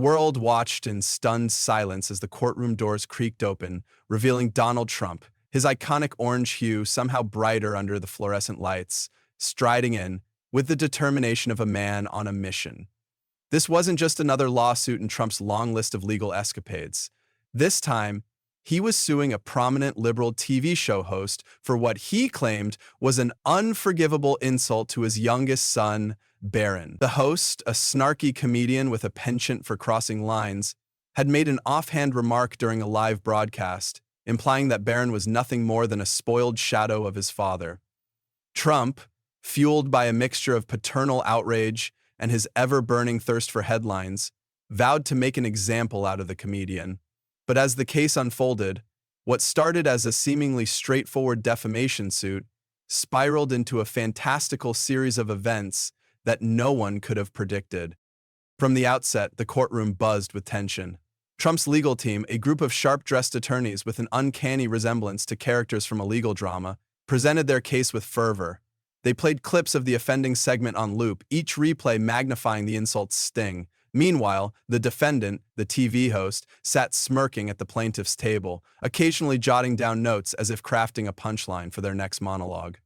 world watched in stunned silence as the courtroom doors creaked open, revealing Donald Trump, his iconic orange hue somehow brighter under the fluorescent lights, striding in with the determination of a man on a mission. This wasn't just another lawsuit in Trump's long list of legal escapades. This time, he was suing a prominent liberal TV show host for what he claimed was an unforgivable insult to his youngest son, Barron. The host, a snarky comedian with a penchant for crossing lines, had made an offhand remark during a live broadcast, implying that Barron was nothing more than a spoiled shadow of his father. Trump, fueled by a mixture of paternal outrage and his ever-burning thirst for headlines, vowed to make an example out of the comedian. But as the case unfolded, what started as a seemingly straightforward defamation suit spiraled into a fantastical series of events that no one could have predicted. From the outset, the courtroom buzzed with tension. Trump's legal team, a group of sharp-dressed attorneys with an uncanny resemblance to characters from a legal drama, presented their case with fervor. They played clips of the offending segment on loop, each replay magnifying the insult's sting. Meanwhile, the defendant, the TV host, sat smirking at the plaintiff's table, occasionally jotting down notes as if crafting a punchline for their next monologue.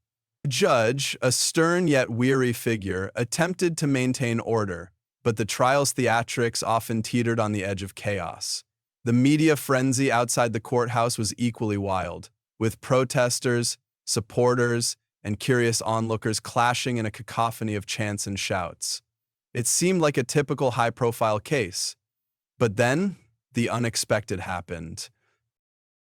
The judge, a stern yet weary figure, attempted to maintain order, but the trial's theatrics often teetered on the edge of chaos. The media frenzy outside the courthouse was equally wild, with protesters, supporters, and curious onlookers clashing in a cacophony of chants and shouts. It seemed like a typical high-profile case. But then, the unexpected happened.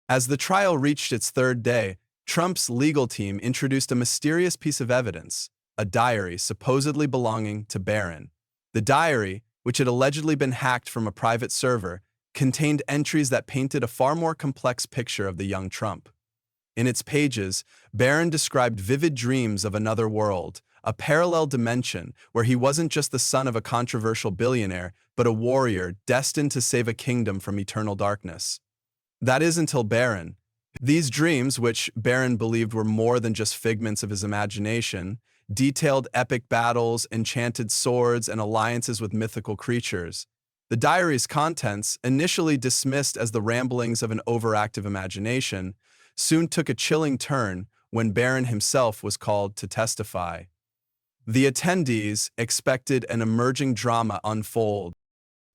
As the trial reached its third day, Trump's legal team introduced a mysterious piece of evidence, a diary supposedly belonging to Barron. The diary, which had allegedly been hacked from a private server, contained entries that painted a far more complex picture of the young Trump. In its pages, Barron described vivid dreams of another world, a parallel dimension where he wasn't just the son of a controversial billionaire, but a warrior destined to save a kingdom from eternal darkness. That is until Barron. These dreams, which Barron believed were more than just figments of his imagination, detailed epic battles, enchanted swords, and alliances with mythical creatures. The diary's contents, initially dismissed as the ramblings of an overactive imagination, soon took a chilling turn when Barron himself was called to testify. The attendees expected an emerging drama unfold.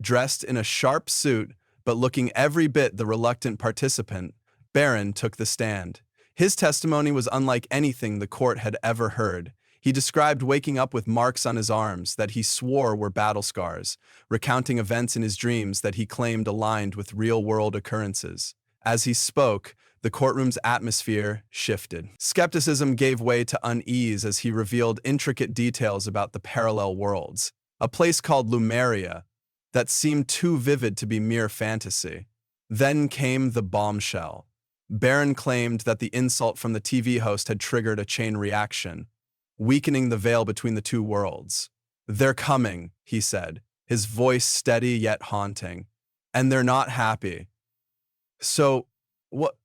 Dressed in a sharp suit, but looking every bit the reluctant participant, Barron took the stand. His testimony was unlike anything the court had ever heard. He described waking up with marks on his arms that he swore were battle scars, recounting events in his dreams that he claimed aligned with real-world occurrences. As he spoke, the courtroom's atmosphere shifted. Skepticism gave way to unease as he revealed intricate details about the parallel worlds, a place called Lumeria that seemed too vivid to be mere fantasy. Then came the bombshell. Barron claimed that the insult from the TV host had triggered a chain reaction, weakening the veil between the two worlds. "They're coming," he said, his voice steady yet haunting. "And they're not happy." So, what?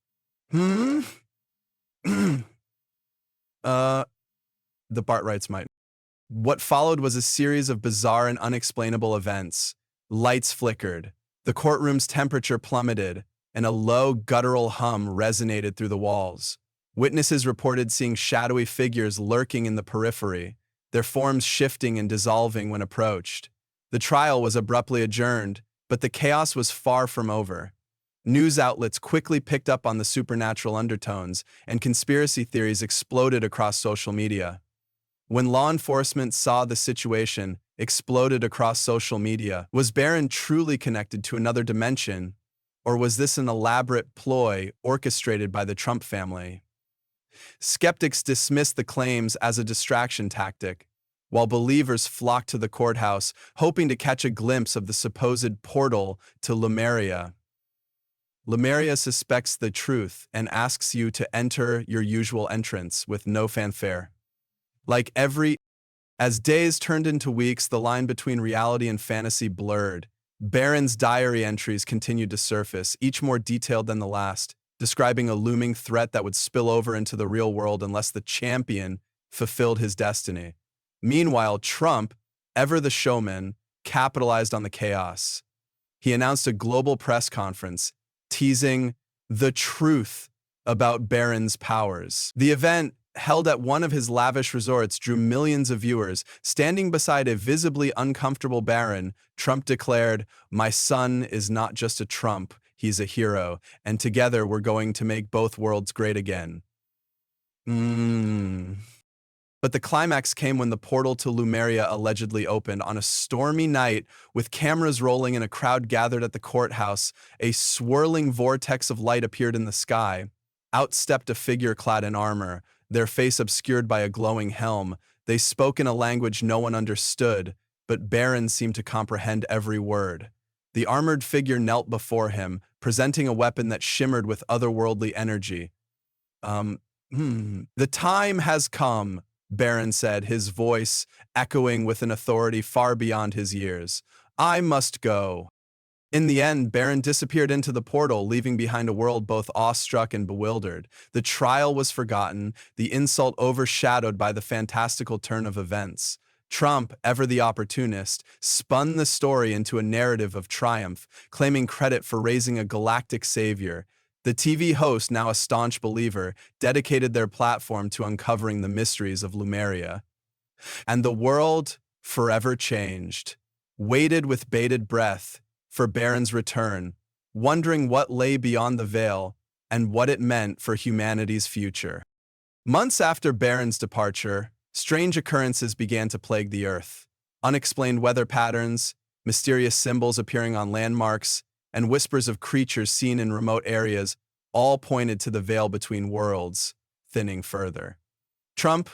The Bart writes might. What followed was a series of bizarre and unexplainable events. Lights flickered, the courtroom's temperature plummeted, and a low, guttural hum resonated through the walls. Witnesses reported seeing shadowy figures lurking in the periphery, their forms shifting and dissolving when approached. The trial was abruptly adjourned, but the chaos was far from over. News outlets quickly picked up on the supernatural undertones, and conspiracy theories exploded across social media. When law enforcement saw the situation exploded across social media, was Barron truly connected to another dimension, or was this an elaborate ploy orchestrated by the Trump family? Skeptics dismissed the claims as a distraction tactic, while believers flocked to the courthouse, hoping to catch a glimpse of the supposed portal to Lumeria. Lumeria suspects the truth and asks you to enter your usual entrance with no fanfare. As days turned into weeks, the line between reality and fantasy blurred. Barron's diary entries continued to surface, each more detailed than the last, describing a looming threat that would spill over into the real world unless the champion fulfilled his destiny. Meanwhile, Trump, ever the showman, capitalized on the chaos. he announced a global press conference, teasing the truth about Barron's powers. The event, held at one of his lavish resorts, drew millions of viewers. Standing beside a visibly uncomfortable Barron, Trump declared, "My son is not just a Trump, he's a hero, and together we're going to make both worlds great again." But the climax came when the portal to Lumeria allegedly opened on a stormy night, with cameras rolling and a crowd gathered at the courthouse. A swirling vortex of light appeared in the sky. Out stepped a figure clad in armor, their face obscured by a glowing helm. They spoke in a language no one understood, but Barron seemed to comprehend every word. The armored figure knelt before him, presenting a weapon that shimmered with otherworldly energy. The time has come," Barron said, his voice echoing with an authority far beyond his years. "I must go." In the end, Barron disappeared into the portal, leaving behind a world both awestruck and bewildered. The trial was forgotten, the insult overshadowed by the fantastical turn of events. Trump, ever the opportunist, spun the story into a narrative of triumph, claiming credit for raising a galactic savior. The TV host, now a staunch believer, dedicated their platform to uncovering the mysteries of Lumeria. And the world, forever changed, waited with bated breath for Barron's return, wondering what lay beyond the veil and what it meant for humanity's future. Months after Barron's departure, strange occurrences began to plague the Earth. Unexplained weather patterns, mysterious symbols appearing on landmarks, and whispers of creatures seen in remote areas all pointed to the veil between worlds thinning further. Trump,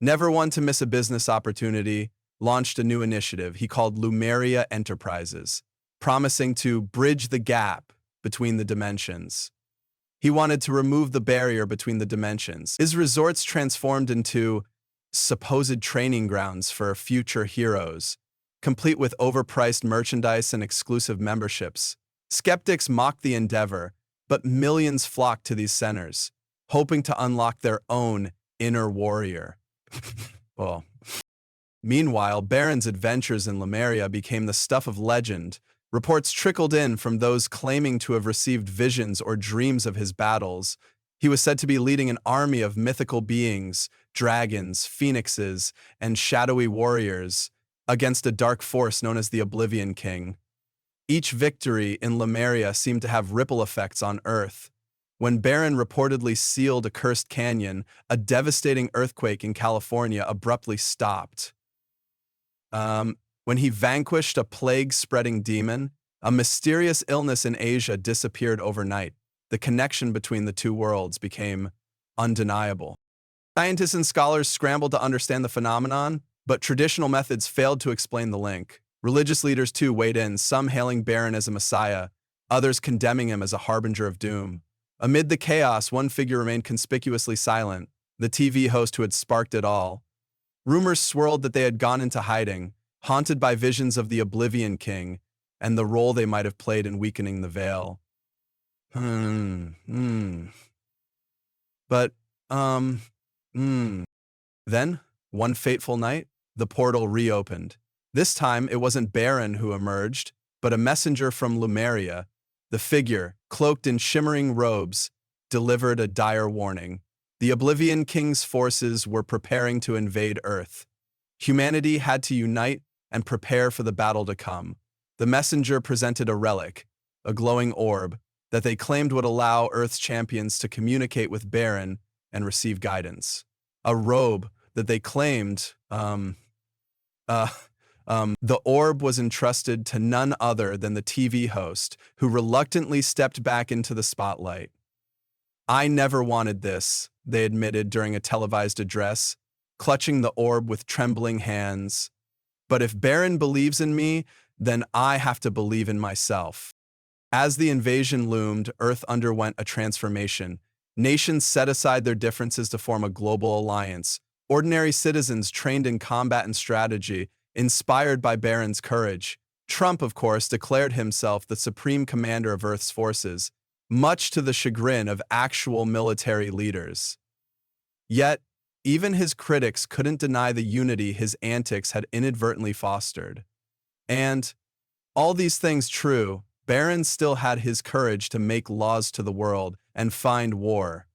never one to miss a business opportunity, launched a new initiative he called Lumeria Enterprises, promising to bridge the gap between the dimensions. He wanted to remove the barrier between the dimensions. His resorts transformed into supposed training grounds for future heroes, complete with overpriced merchandise and exclusive memberships. Skeptics mocked the endeavor, but millions flocked to these centers, hoping to unlock their own inner warrior. Well, meanwhile, Barron's adventures in Lumeria became the stuff of legend. Reports trickled in from those claiming to have received visions or dreams of his battles. He was said to be leading an army of mythical beings, dragons, phoenixes, and shadowy warriors, against a dark force known as the Oblivion King. Each victory in Lumeria seemed to have ripple effects on Earth. When Barron reportedly sealed a cursed canyon, a devastating earthquake in California abruptly stopped. When he vanquished a plague-spreading demon, a mysterious illness in Asia disappeared overnight. The connection between the two worlds became undeniable. Scientists and scholars scrambled to understand the phenomenon, but traditional methods failed to explain the link. Religious leaders, too, weighed in, some hailing Barron as a messiah, others condemning him as a harbinger of doom. Amid the chaos, one figure remained conspicuously silent, the TV host who had sparked it all. Rumors swirled that they had gone into hiding, haunted by visions of the Oblivion King and the role they might have played in weakening the veil. But, Then, one fateful night, the portal reopened. This time, it wasn't Barron who emerged, but a messenger from Lumeria. The figure, cloaked in shimmering robes, delivered a dire warning. The Oblivion King's forces were preparing to invade Earth. Humanity had to unite and prepare for the battle to come. The messenger presented a relic, a glowing orb, that they claimed would allow Earth's champions to communicate with Barron and receive guidance. A robe that they claimed, the orb was entrusted to none other than the TV host, who reluctantly stepped back into the spotlight. "I never wanted this," they admitted during a televised address, clutching the orb with trembling hands. "But if Barron believes in me, then I have to believe in myself." As the invasion loomed, Earth underwent a transformation. Nations set aside their differences to form a global alliance. Ordinary citizens trained in combat and strategy, inspired by Barron's courage. Trump, of course, declared himself the supreme commander of Earth's forces, much to the chagrin of actual military leaders. Yet, even his critics couldn't deny the unity his antics had inadvertently fostered. And All these things true, Barron still had his courage to make laws to the world and find war,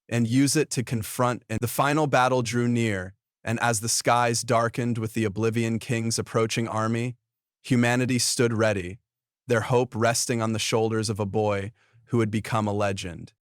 and use it to confront, and the final battle drew near, and as the skies darkened with the Oblivion King's approaching army, humanity stood ready, their hope resting on the shoulders of a boy who would become a legend.